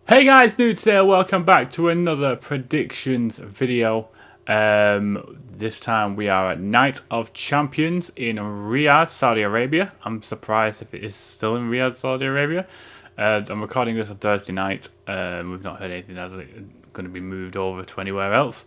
Hey guys, Nudes here, welcome back to another predictions video. This time we are at Night of Champions in Riyadh, Saudi Arabia. I'm surprised if it is still in Riyadh, Saudi Arabia. I'm recording this on Thursday night. We've not heard anything that's going to be moved over to anywhere else.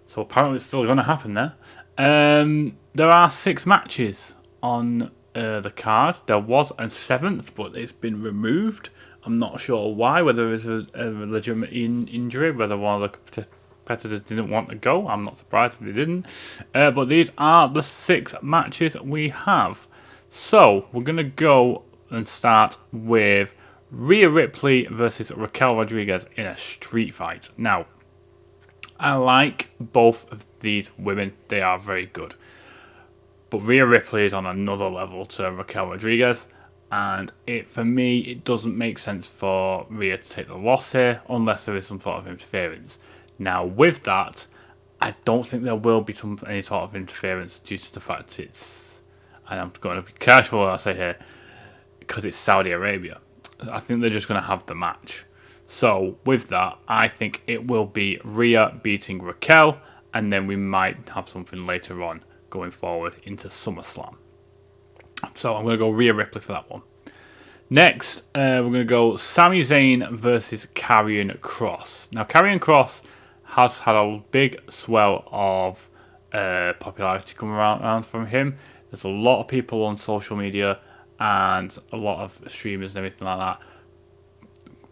So apparently it's still going to happen there. There are 6 matches on the card. There was a 7th, but it's been removed. I'm not sure why, whether it's a legitimate injury, whether one of the competitors didn't want to go. I'm not surprised if they didn't. But these are the 6 matches we have. So, we're going to go and start with Rhea Ripley versus Raquel Rodriguez in a street fight. Now, I like both of these women. They are very good. But Rhea Ripley is on another level to Raquel Rodriguez. And for me, it doesn't make sense for Rhea to take the loss here unless there is some sort of interference. Now, with that, I don't think there will be any sort of interference due to the fact it's, and I'm going to be careful what I say here, because it's Saudi Arabia. I think they're just going to have the match. So, with that, I think it will be Rhea beating Raquel, and then we might have something later on going forward into SummerSlam. So I'm going to go Rhea Ripley for that one. Next, we're going to go Sami Zayn versus Carryan Cross. Now, Carryan Cross has had a big swell of popularity coming around from him. There's a lot of people on social media and a lot of streamers and everything like that,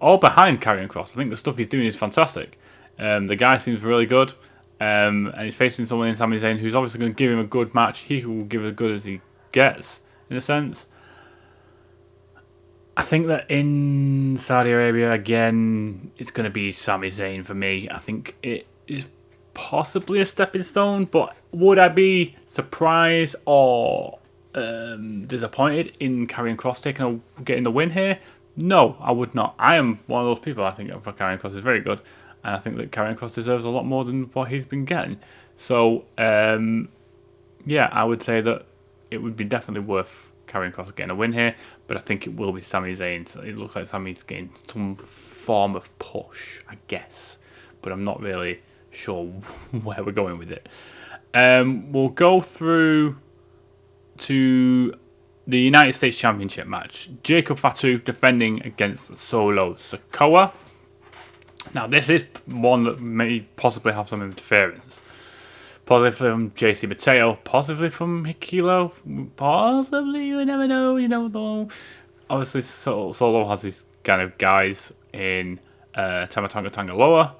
all behind Carryan Cross. I think the stuff he's doing is fantastic. The guy seems really good, and he's facing someone in Sami Zayn who's obviously going to give him a good match. He will give as good as he gets, in a sense. I think that in Saudi Arabia, again, it's going to be Sami Zayn for me. I think it is possibly a stepping stone, but would I be surprised or disappointed in Carryan Cross getting the win here? No, I would not. I am one of those people. I think for Carryan Cross is very good, and I think that Carryan Cross deserves a lot more than what he's been getting. So, yeah, I would say that it would be definitely worth Carryan Cross getting a win here, but I think it will be Sami Zayn. So it looks like Sami's getting some form of push, I guess, but I'm not really sure where we're going with it. We'll go through to the United States Championship match. Jacob Fatu defending against Solo Sikoa. Now, this is one that may possibly have some interference. Positive from JC Mateo, positively from Hikilo, possibly, you never know, you don't know. Obviously, Solo has these kind of guys in Tama Tonga Tangaloa.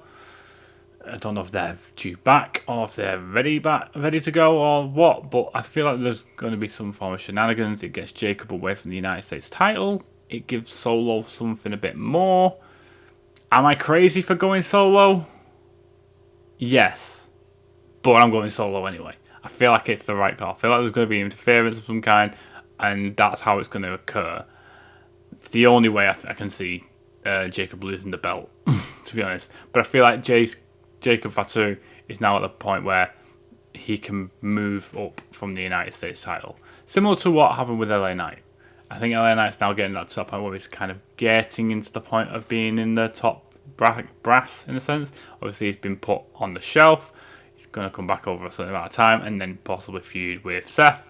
I don't know if they're due back or if they're ready to go or what, but I feel like there's going to be some form of shenanigans. It gets Jacob away from the United States title. It gives Solo something a bit more. Am I crazy for going Solo? Yes. But I'm going Solo anyway. I feel like it's the right call. I feel like there's going to be interference of some kind, and that's how it's going to occur. It's the only way I can see Jacob losing the belt, to be honest. But I feel like Jacob Fatu is now at the point where he can move up from the United States title. Similar to what happened with LA Knight. I think LA Knight's now getting that to the point where he's kind of getting into the point of being in the top brass, in a sense. Obviously, he's been put on the shelf. Going to come back over a certain amount of time and then possibly feud with Seth.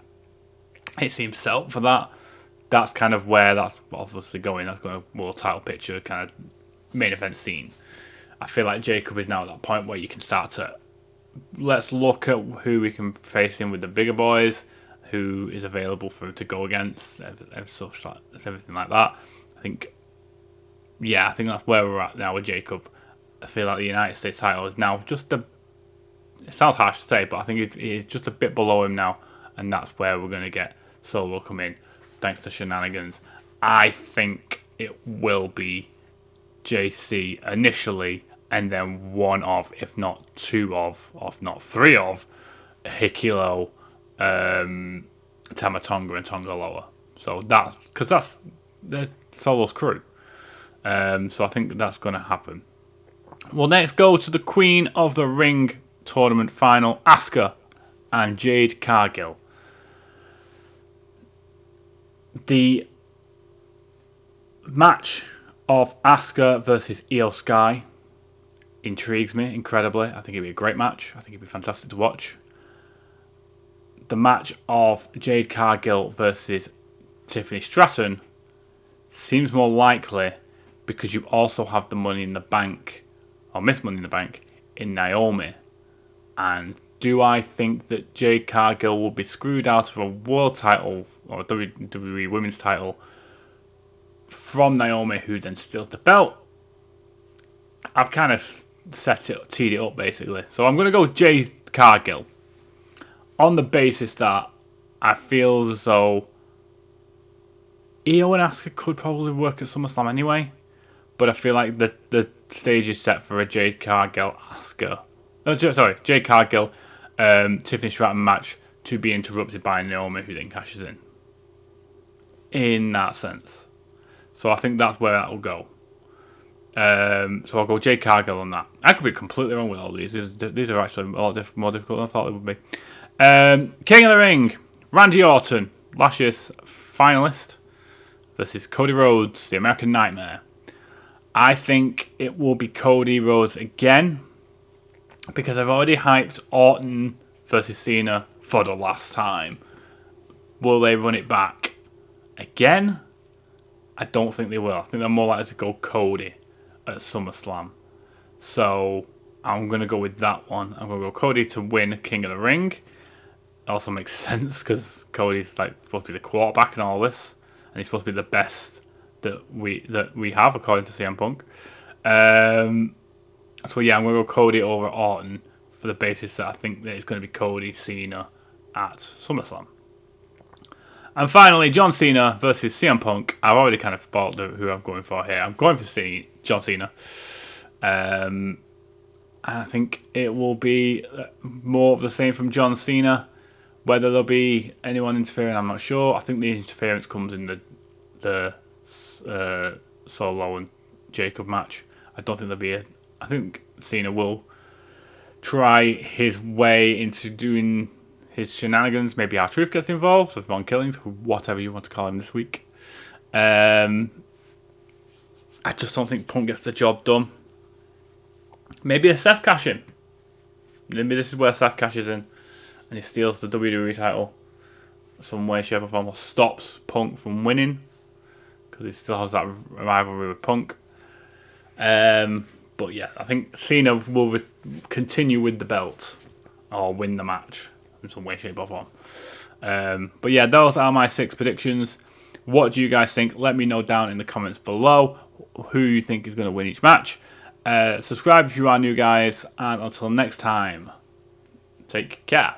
It seems set for that. That's kind of where that's obviously going. That's going to world title picture kind of main event scene. I feel like Jacob is now at that point where you can start to let's look at who we can face in with the bigger boys, who is available for him to go against, everything like that. I think that's where we're at now with Jacob. I feel like the United States title is now just it sounds harsh to say, but I think it's just a bit below him now, and that's where we're going to get Solo come in, thanks to shenanigans. I think it will be JC initially, and then one of, if not two of, if not three of, Hikilo, Tama Tonga, and Tonga Loa. So that's the Solo's crew. So I think that's going to happen. We'll next go to the Queen of the Ring tournament final, Asuka and Jade Cargill. The match of Asuka versus Io Sky intrigues me incredibly. I think it'd be a great match. I think it'd be fantastic to watch. The match of Jade Cargill versus Tiffany Stratton seems more likely because you also have the Money in the Bank, or Miss Money in the Bank, in Naomi. And do I think that Jade Cargill will be screwed out of a world title or a WWE Women's title from Naomi, who then steals the belt? I've kind of teed it up basically. So I'm going to go Jade Cargill on the basis that I feel as though Io and Asuka could probably work at SummerSlam anyway, but I feel like the stage is set for a Jade Cargill Jade Cargill Tiffany Stratton match to be interrupted by Naomi, who then cashes in. In that sense, so I think that's where that will go. So I'll go Jade Cargill on that. I could be completely wrong with all these. These are actually a lot more difficult than I thought they would be. King of the Ring, Randy Orton, last year's finalist, versus Cody Rhodes, the American Nightmare. I think it will be Cody Rhodes again, because I've already hyped Orton versus Cena for the last time. Will they run it back again? I don't think they will. I think they're more likely to go Cody at SummerSlam. So I'm going to go with that one. I'm going to go Cody to win King of the Ring. It also makes sense because Cody's like supposed to be the quarterback and all this, and he's supposed to be the best that we have according to CM Punk. So yeah, I'm going to go Cody over Orton for the basis that I think that it's going to be Cody Cena at SummerSlam. And finally, John Cena versus CM Punk. I've already kind of spoiled who I'm going for here. I'm going for John Cena. And I think it will be more of the same from John Cena. Whether there'll be anyone interfering, I'm not sure. I think the interference comes in the Solo and Jacob match. I don't think there'll be I think Cena will try his way into doing his shenanigans. Maybe R-Truth gets involved, with Ron Killings, whatever you want to call him this week. I just don't think Punk gets the job done. Maybe a Seth cash in. Maybe this is where Seth cashes in and he steals the WWE title some way, shape or form, or stops Punk from winning because he still has that rivalry with Punk. But yeah, I think Cena will continue with the belt or win the match in some way, shape or form. But yeah, those are my 6 predictions. What do you guys think? Let me know down in the comments below who you think is going to win each match. Subscribe if you are new, guys, and until next time, take care.